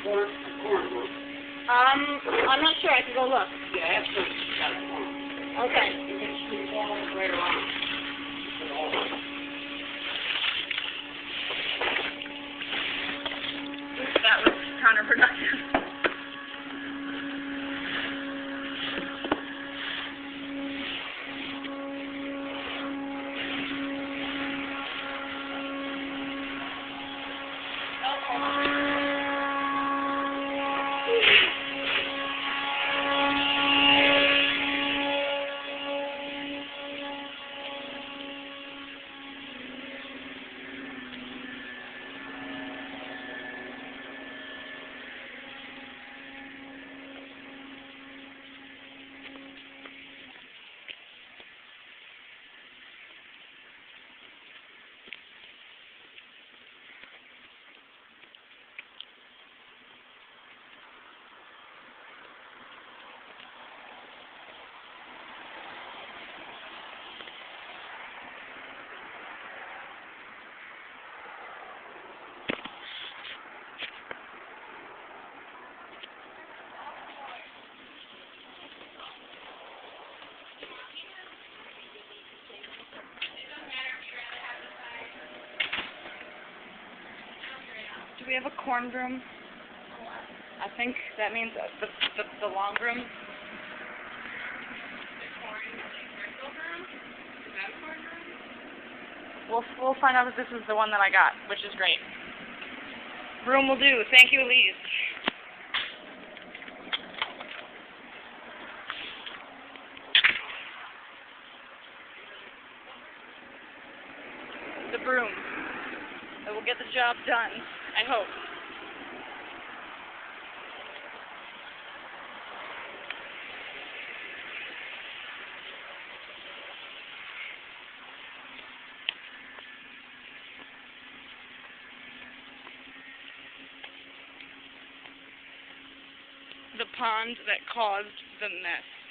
corn. I'm not sure. I can go look. Yeah, that's good. Got a corn. Okay. You can just fall right around. That was counterproductive. Do we have a corn broom? I think that means the long broom. The corn bristle broom? Is that a corn broom? We'll find out if this is the one that I got, which is great. Broom will do. Thank you, Elise. The broom. It will get the job done, I hope. The pond that caused the mess.